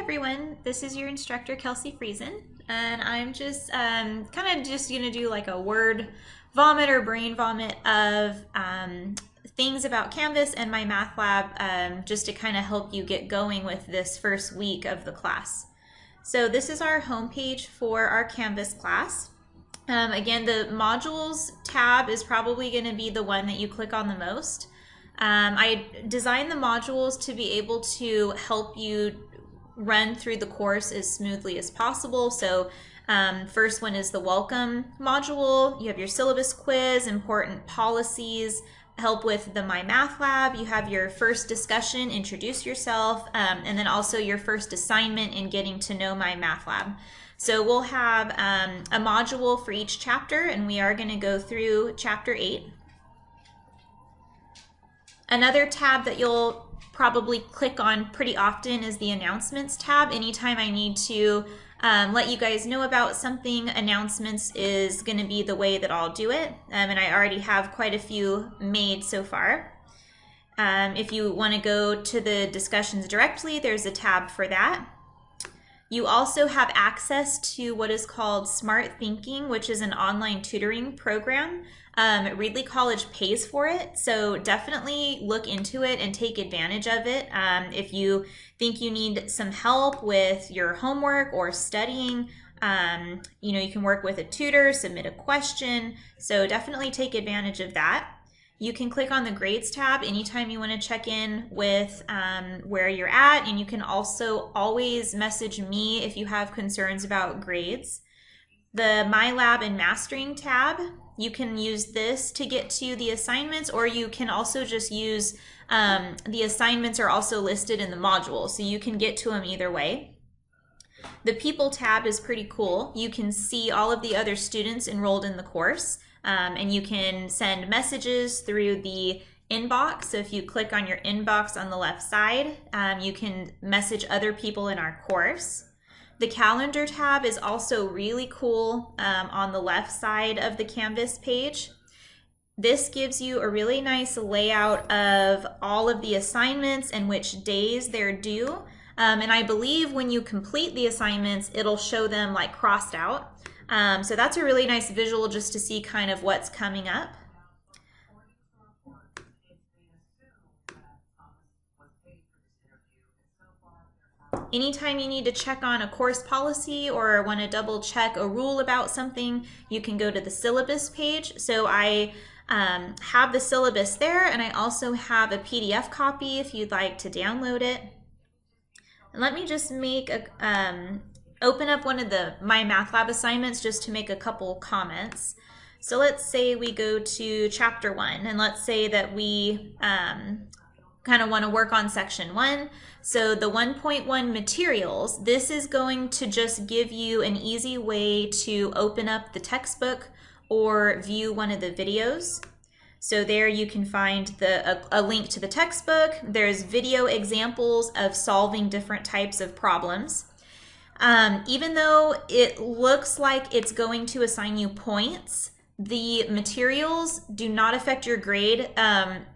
everyone, this is your instructor Kelsey Friesen, and I'm just kind of just going to do like a word vomit or brain vomit of things about Canvas and my math lab just to kind of help you get going with this first week of the class. So this is our homepage for our Canvas class. Again, the modules tab is probably going to be the one that you click on the most. I designed the modules to be able to help you run through the course as smoothly as possible. So first one is the welcome module. You have your syllabus quiz, important policies, help with the My Math Lab. You have your first discussion, introduce yourself, and then also your first assignment in getting to know My Math Lab. So we'll have a module for each chapter, and we are going to go through chapter 8. Another tab that you'll probably click on pretty often is the announcements tab. Anytime I need to let you guys know about something, announcements is going to be the way that I'll do it. And I already have quite a few made so far. If you want to go to the discussions directly, there's a tab for that. You also have access to what is called Smart Thinking, which is an online tutoring program. Reedley College pays for it, so definitely look into it and take advantage of it. If you think you need some help with your homework or studying, you can work with a tutor, submit a question, so definitely take advantage of that. You can click on the grades tab anytime you want to check in with where you're at, and you can also always message me if you have concerns about grades. The My Lab and Mastering tab, you can use this to get to the assignments, or you can also just use the assignments are also listed in the module, so you can get to them either way. The People tab is pretty cool. You can see all of the other students enrolled in the course. And you can send messages through the inbox. So if you click on your inbox on the left side, you can message other people in our course. The calendar tab is also really cool on the left side of the Canvas page. This gives you a really nice layout of all of the assignments and which days they're due. And I believe when you complete the assignments, it'll show them like crossed out. So that's a really nice visual just to see kind of what's coming up. Anytime you need to check on a course policy or want to double check a rule about something, you can go to the syllabus page. So I have the syllabus there, and I also have a PDF copy if you'd like to download it. And let me just make a open up one of the My Math Lab assignments just to make a couple comments. So let's say we go to chapter 1, and let's say that we kind of want to work on section 1. So the 1.1 materials, this is going to just give you an easy way to open up the textbook or view one of the videos. So there you can find a link to the textbook. There's video examples of solving different types of problems. Even though it looks like it's going to assign you points, the materials do not affect your grade.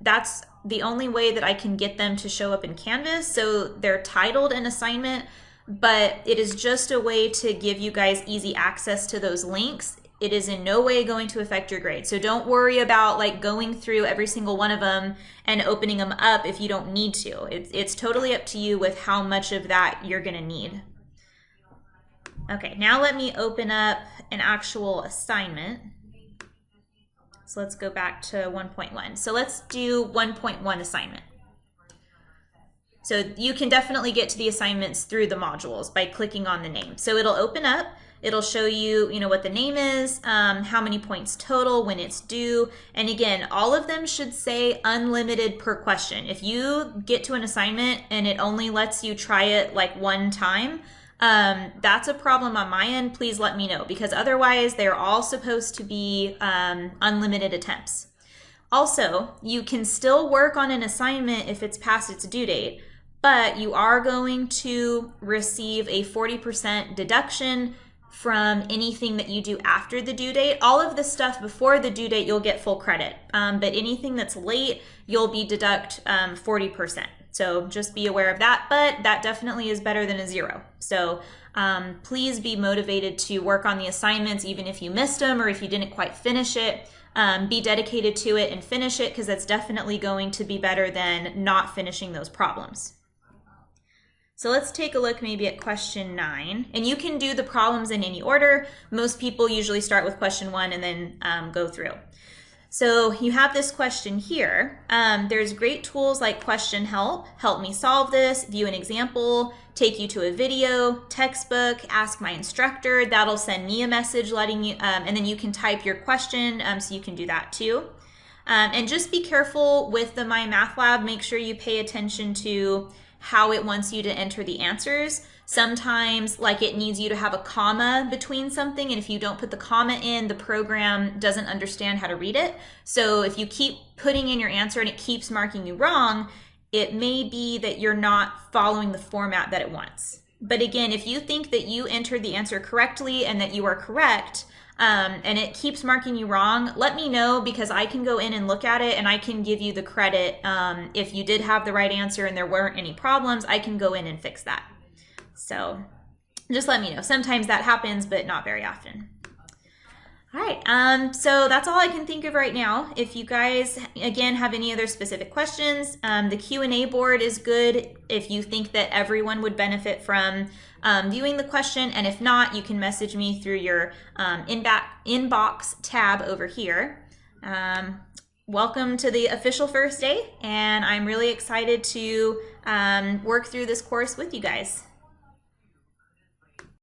That's the only way that I can get them to show up in Canvas. So they're titled an assignment, but it is just a way to give you guys easy access to those links. It is in no way going to affect your grade. So don't worry about like going through every single one of them and opening them up if you don't need to. It's totally up to you with how much of that you're going to need. Okay, now let me open up an actual assignment. So let's go back to 1.1. So let's do 1.1 assignment. So you can definitely get to the assignments through the modules by clicking on the name. So it'll open up, it'll show you, what the name is, how many points total, when it's due, and again, all of them should say unlimited per question. If you get to an assignment and it only lets you try it like one time, that's a problem on my end. Please let me know, because otherwise they're all supposed to be unlimited attempts. Also, you can still work on an assignment if it's past its due date, but you are going to receive a 40% deduction from anything that you do after the due date. All of the stuff before the due date, you'll get full credit, but anything that's late, you'll be deduct 40%. So just be aware of that, but that definitely is better than a 0. So please be motivated to work on the assignments even if you missed them or if you didn't quite finish it. Be dedicated to it and finish it, because that's definitely going to be better than not finishing those problems. So let's take a look maybe at question 9. And you can do the problems in any order. Most people usually start with question 1 and then go through. So you have this question here. There's great tools like Question Help, Help Me Solve This, View an Example, Take You to a Video, Textbook, Ask My Instructor. That'll send me a message letting you, and then you can type your question, so you can do that too. And just be careful with the My Math Lab. Make sure you pay attention to how it wants you to enter the answers. Sometimes, like, it needs you to have a comma between something, and if you don't put the comma in, the program doesn't understand how to read it. So if you keep putting in your answer and it keeps marking you wrong, it may be that you're not following the format that it wants. But again, if you think that you entered the answer correctly and that you are correct, and it keeps marking you wrong, let me know, because I can go in and look at it and I can give you the credit. If you did have the right answer and there weren't any problems, I can go in and fix that. So just let me know. Sometimes that happens, but not very often. All right, so that's all I can think of right now. If you guys, again, have any other specific questions, the Q&A board is good if you think that everyone would benefit from viewing the question, and if not, you can message me through your inbox tab over here. Welcome to the official first day, and I'm really excited to work through this course with you guys.